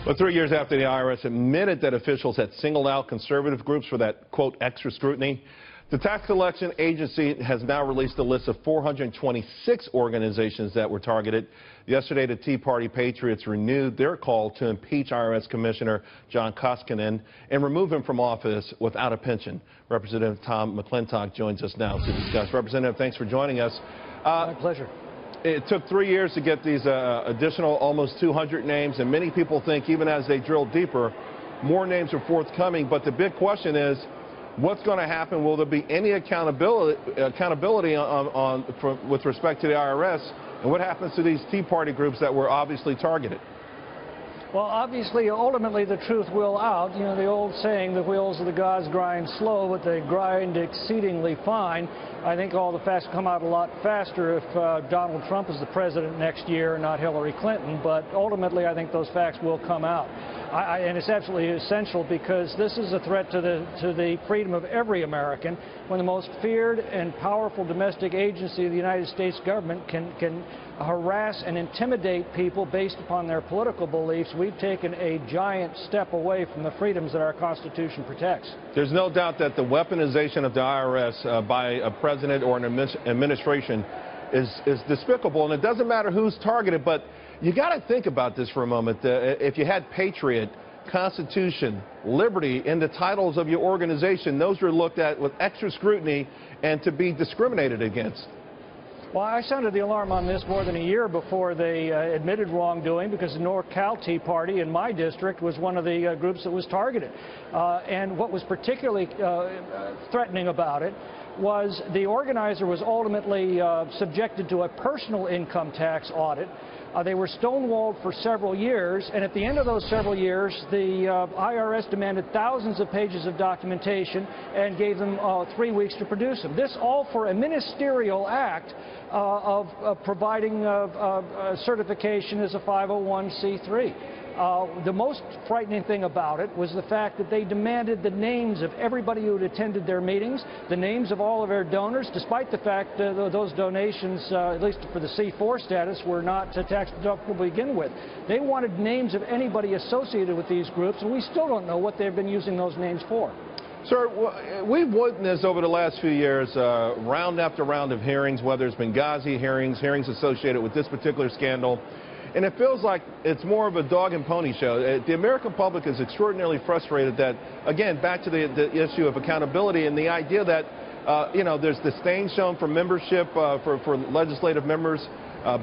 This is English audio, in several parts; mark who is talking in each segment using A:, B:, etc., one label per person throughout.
A: Well, 3 years after the IRS admitted that officials had singled out conservative groups for that, quote, extra scrutiny, the tax collection agency has now released a list of 426 organizations that were targeted. Yesterday, the Tea Party Patriots renewed their call to impeach IRS Commissioner John Koskinen and remove him from office without a pension. Representative Tom McClintock joins us now to discuss. Representative, thanks for joining us.
B: My pleasure.
A: It took 3 years to get these additional almost 200 names, and many people think even as they drill deeper, more names are forthcoming. But the big question is, what's going to happen? Will there be any accountability with respect to the IRS? And what happens to these Tea Party groups that were obviously targeted?
B: Well, obviously, ultimately, the truth will out. You know, the old saying, the wheels of the gods grind slow, but they grind exceedingly fine. I think all the facts come out a lot faster if Donald Trump is the president next year, not Hillary Clinton. But ultimately, I think those facts will come out. And it's absolutely essential because this is a threat to the freedom of every American. When the most feared and powerful domestic agency of the United States government can harass and intimidate people based upon their political beliefs, we've taken a giant step away from the freedoms that our Constitution protects.
A: There's no doubt that the weaponization of the IRS by a president or an administration is despicable, and it doesn't matter who's targeted, but you got to think about this for a moment. If you had Patriot, Constitution, Liberty in the titles of your organization, those are looked at with extra scrutiny and to be discriminated against.
B: Well, I sounded the alarm on this more than a year before they admitted wrongdoing, because the NorCal Tea Party in my district was one of the groups that was targeted. And what was particularly threatening about it was the organizer was ultimately subjected to a personal income tax audit. They were stonewalled for several years, and at the end of those several years, the IRS demanded thousands of pages of documentation and gave them 3 weeks to produce them. This all for a ministerial act of providing certification as a 501c3. The most frightening thing about it was the fact that they demanded the names of everybody who had attended their meetings, the names of all of their donors, despite the fact those donations, at least for the C4 status, were not tax deductible to begin with. They wanted names of anybody associated with these groups, and we still don't know what they've been using those names for.
A: Sir, we've witnessed over the last few years round after round of hearings, whether it's Benghazi hearings, hearings associated with this particular scandal. And it feels like it's more of a dog and pony show. The American public is extraordinarily frustrated that, again, back to the issue of accountability and the idea that, you know, there's disdain shown for membership, for legislative members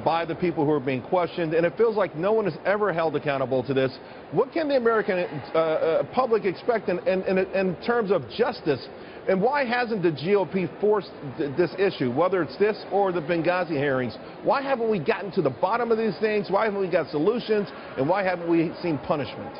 A: by the people who are being questioned. And it feels like no one is ever held accountable to this. What can the American public expect in terms of justice? And why hasn't the GOP forced this issue, whether it's this or the Benghazi hearings? Why haven't we gotten to the bottom of these things? Why haven't we got solutions? And why haven't we seen punishment?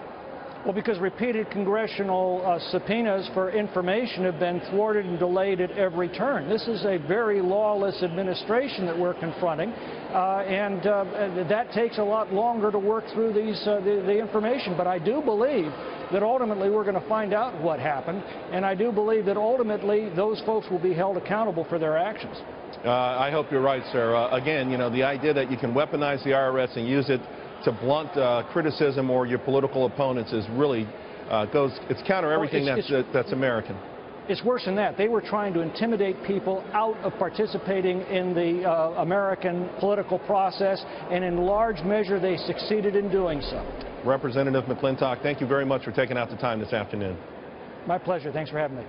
B: Well, because repeated congressional subpoenas for information have been thwarted and delayed at every turn. This is a very lawless administration that we're confronting, and that takes a lot longer to work through the information. But I do believe that ultimately we're going to find out what happened, and I do believe that ultimately those folks will be held accountable for their actions.
A: I hope you're right, sir. Again, you know, the idea that you can weaponize the IRS and use it to blunt criticism or your political opponents is really it's counter everything that's American.
B: It's worse than that. They were trying to intimidate people out of participating in the American political process, and in large measure they succeeded in doing so.
A: Representative McClintock, thank you very much for taking out the time this afternoon.
B: My pleasure. Thanks for having me.